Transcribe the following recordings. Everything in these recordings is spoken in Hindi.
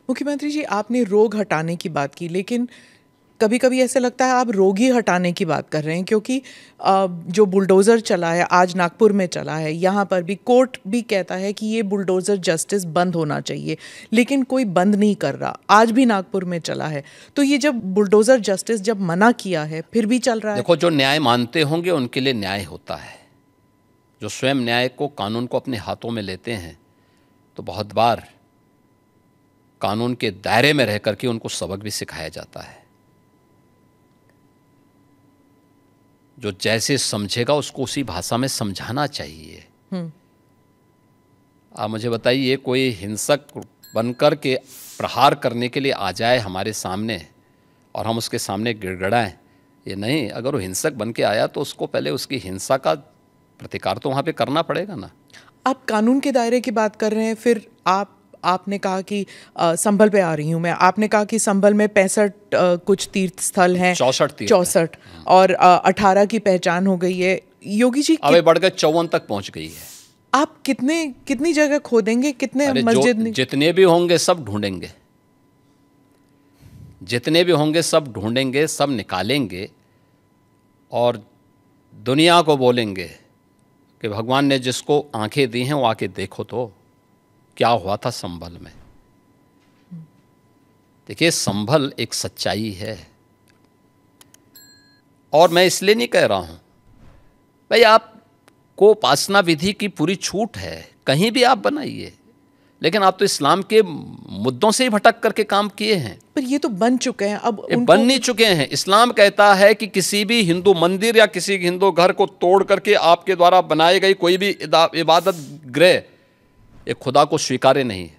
मुख्यमंत्री जी, आपने रोग हटाने की बात की, लेकिन कभी कभी ऐसा लगता है आप रोग ही हटाने की बात कर रहे हैं, क्योंकि जो बुलडोज़र चला है, आज नागपुर में चला है, यहाँ पर भी कोर्ट भी कहता है कि ये बुलडोज़र जस्टिस बंद होना चाहिए, लेकिन कोई बंद नहीं कर रहा। आज भी नागपुर में चला है, तो ये जब बुलडोज़र जस्टिस जब मना किया है फिर भी चल रहा है। देखो, जो न्याय मानते होंगे उनके लिए न्याय होता है। जो स्वयं न्याय को, कानून को अपने हाथों में लेते हैं, तो बहुत बार कानून के दायरे में रह करके उनको सबक भी सिखाया जाता है। जो जैसे समझेगा उसको उसी भाषा में समझाना चाहिए। आप मुझे बताइए, कोई हिंसक बनकर के प्रहार करने के लिए आ जाए हमारे सामने और हम उसके सामने गिड़गिड़ाएं, ये नहीं। अगर वो हिंसक बन के आया तो उसको पहले उसकी हिंसा का प्रतिकार तो वहाँ पे करना पड़ेगा ना। आप कानून के दायरे की बात कर रहे हैं, फिर आपने कहा कि संभल पे आ रही हूँ मैं, आपने कहा कि संभल में 65 कुछ तीर्थ स्थल हैं, 64 और 18 की पहचान हो गई है। योगी जी अब बढ़ गए 54 तक पहुँच गई है। आप कितनी जगह खोदेंगे, कितने मस्जिद? जितने भी होंगे सब ढूंढेंगे, जितने भी होंगे सब ढूंढेंगे, सब निकालेंगे और दुनिया को बोलेंगे कि भगवान ने जिसको आंखें दी हैं वो आके देखो तो क्या हुआ था संभल में। देखिए, संभल एक सच्चाई है, और मैं इसलिए नहीं कह रहा हूं भाई आपको उपासना विधि की पूरी छूट है, कहीं भी आप बनाइए, लेकिन आप तो इस्लाम के मुद्दों से ही भटक करके काम किए हैं। पर ये तो बन चुके हैं, अब बन नहीं चुके हैं। इस्लाम कहता है कि किसी भी हिंदू मंदिर या किसी हिंदू घर को तोड़ करके आपके द्वारा बनाई गई कोई भी इबादत गृह एक खुदा को स्वीकार्य नहीं है।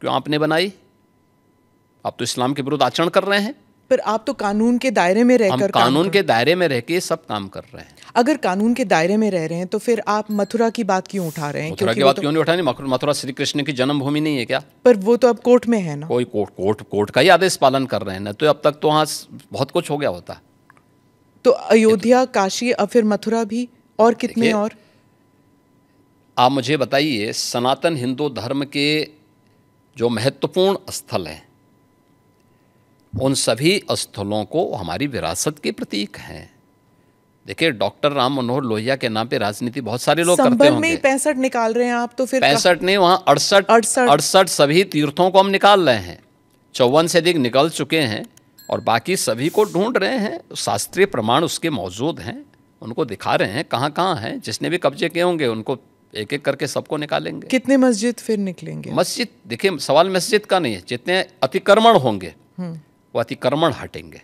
क्यों आपने बनाई? आप तो इस्लाम के विरुद्ध आचरण कर रहे हैं। पर आप तो कानून के दायरे में रहकर, हम कानून के दायरे में रह के सब काम कर रहे हैं। अगर कानून के दायरे में रह रहे हैं तो फिर आप मथुरा की बात क्यों उठा रहे हैं? मथुरा की बात क्यों नहीं उठानी? मथुरा श्री कृष्ण की जन्मभूमि नहीं है क्या? पर वो तो अब कोर्ट में है ना। कोई कोर्ट का ही आदेश पालन कर रहे हैं ना, तो अब तक तो वहाँ बहुत कुछ हो गया होता। तो अयोध्या, काशी, अब फिर मथुरा भी, और कितने और? आप मुझे बताइए, सनातन हिंदू धर्म के जो महत्वपूर्ण स्थल हैं उन सभी स्थलों को हमारी विरासत के प्रतीक हैं। देखिए, डॉक्टर राम मनोहर लोहिया के नाम पे राजनीति बहुत सारे लोग करते होंगे। संभल में 65 निकाल रहे हैं आप, तो फिर 65 नहीं, वहाँ 68 सभी तीर्थों को हम निकाल रहे हैं। 54 से अधिक निकल चुके हैं और बाकी सभी को ढूंढ रहे हैं। शास्त्रीय प्रमाण उसके मौजूद हैं, उनको दिखा रहे हैं कहाँ कहाँ हैं। जिसने भी कब्जे किए होंगे उनको एक एक करके सबको निकालेंगे। कितने मस्जिद फिर निकलेंगे? मस्जिद, देखिए, सवाल मस्जिद का नहीं है, जितने अतिक्रमण होंगे वो अतिक्रमण हटेंगे।